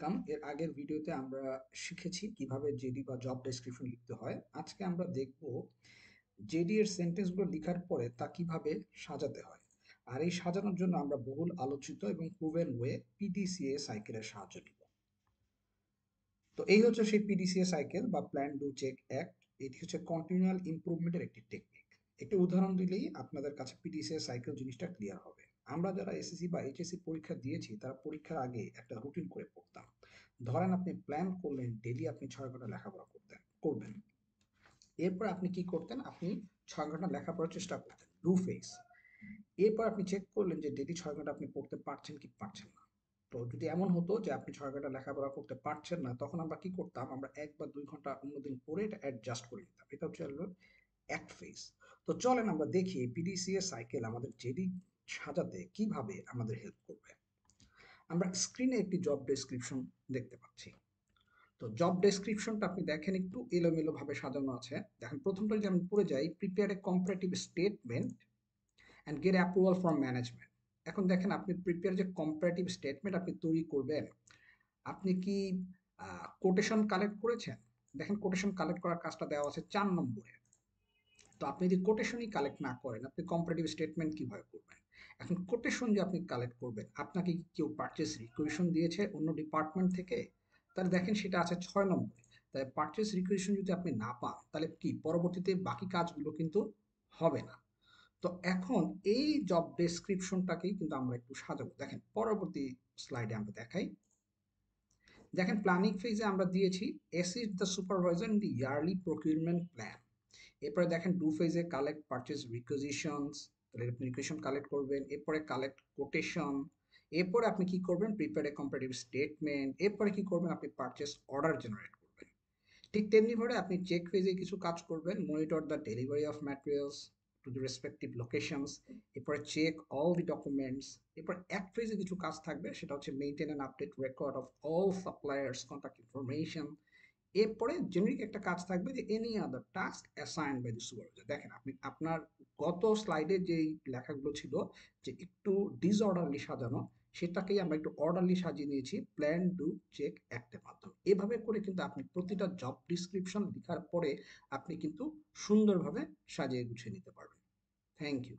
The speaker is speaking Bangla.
ওয়েলকাম। এর আগের ভিডিওতে আমরা শিখেছি কিভাবে জেডি বা জব ডেসক্রিপশন লিখতে হয়। আজকে আমরা দেখব জেডি এর সেন্টেন্সগুলো লেখার পরে তা কিভাবে সাজাতে হয়। আর এই সাজানোর জন্য আমরা বহুল আলোচিত এবং প্রুভেন ওয়ে পিডিসিএ সাইকেলের সাহায্য নিব। তো এই হচ্ছে সেই পিডিসিএ সাইকেল বা প্ল্যান ডু চেক অ্যাক্ট। এটি হচ্ছে কন্টিনিউয়াল ইমপ্রুভমেন্টের একটি টেকনিক। একটি উদাহরণ দিলেই আপনাদের কাছে পিডিসিএ সাইকেল জিনিসটা ক্লিয়ার হবে। আমরা যারা এসএসসি বা এইচএসসি পরীক্ষা দিয়েছি তারা পরীক্ষার আগে একটা রুটিন করে পড়তাম। ধরেন আপনি প্ল্যান করলেন ডেইলি আপনি 6 ঘন্টা লেখাপড়া করবেন। এরপর আপনি কি করতেন? আপনি 6 ঘন্টা লেখাপড়ার চেষ্টা করতেন, ডু ফেস। এরপর আপনি চেক করলেন যে ডেইলি 6 ঘন্টা আপনি পড়তে পারছেন কি পারছেন না। তো যদি এমন হতো যে আপনি 6 ঘন্টা লেখাপড়া করতে পারছেন না, তখন আমরা কি করতাম? আমরা 1 বা 2 ঘন্টা অন্যদিন পড়ে এটা অ্যাডজাস্ট করে নিতাম। এটা হচ্ছে হলো অ্যাক্ট ফেজ। তো চলেন আমরা দেখি পিডিসিএ সাইকেল আমাদের জেডি সাজাতে কিভাবে আমাদের হেল্প করবে। আমরা স্ক্রিনে একটি জব ডেসক্রিপশন দেখতে পাচ্ছি। তো জব ডেসক্রিপশনটা আপনি দেখেন একটু এলোমেলো ভাবে সাজানো আছে। দেখেন প্রথমটা যদি আমি পড়ে যাই, prepare a comparative statement and get approval from management. এখন দেখেন আপনি প্রিপেয়ার যে কম্পারেটিভ স্টেটমেন্ট আপনি তৈরি করবেন, আপনি কি কোটেশন কালেক্ট করেছেন? দেখেন কোটেশন কালেক্ট করার কাজটা দেওয়া আছে 4 নম্বরে। তো আপনি যদি কোটেশনই কালেক্ট না করেন, আপনি কম্পারেটিভ স্টেটমেন্ট কিভাবে করবেন? এখন কোটেশন যে আপনি কালেক্ট করবেন, আপনাকে কি কেউ পারচেজ রিকুয়েশন দিয়েছে অন্য ডিপার্টমেন্ট থেকে? তাহলে দেখেন সেটা আছে 6 নম্বরে। তাই পারচেজ রিকুয়েশন যদি আপনি না পান, তাহলে কি পরবর্তীতে বাকি কাজগুলো কিন্তু হবে না। তো এখন এই জব ডেসক্রিপশনটাকেই কিন্তু আমরা একটু সাজাবো। দেখেন পরবর্তী স্লাইডে আমরা দেখাই। দেখেন প্ল্যানিং ফেজে আমরা দিয়েছি assist the supervisor in the yearly procurement plan. এরপরে দেখেন ডু ফেজে কালেক্ট পারচেজ রিকুইজিশনস, তাহলে আপনি রিকুইজিশন কালেক্ট করবেন। এরপরে কালেক্ট কোটেশন। এরপরে আপনি কি করবেন? Prepare a comparative statement. এরপরে কি করবেন? আপনি পারচেজ অর্ডার জেনারেট করবেন। ঠিক তেমনিভাবে আপনি চেক ফেজে কিছু কাজ করবেন, monitor the delivery of materials to the respective locations. এরপরে চেক অল দি ডকুমেন্টস। এরপর এক ফেজে কিছু কাজ থাকবে, সেটা হচ্ছে maintain and update record of all suppliers contact information. এরপরে জেনারিক একটা কাজ থাকবে যে any other task assigned by the supervisor. দেখেন আপনি আপনার গত স্লাইডে যেই লেখাগুলো ছিল যে একটু ডিসঅর্ডারলি সাজানো, সেটাকেই আমরা একটু অর্ডারলি সাজিয়ে নিয়েছি প্ল্যান ডু চেক অ্যাক্টের মাধ্যমে। এভাবে করে কিন্তু আপনি প্রতিটা জব ডিসক্রিপশন লেখার পরে আপনি কিন্তু সুন্দরভাবে সাজিয়ে গুছিয়ে নিতে পারবেন। Thank you.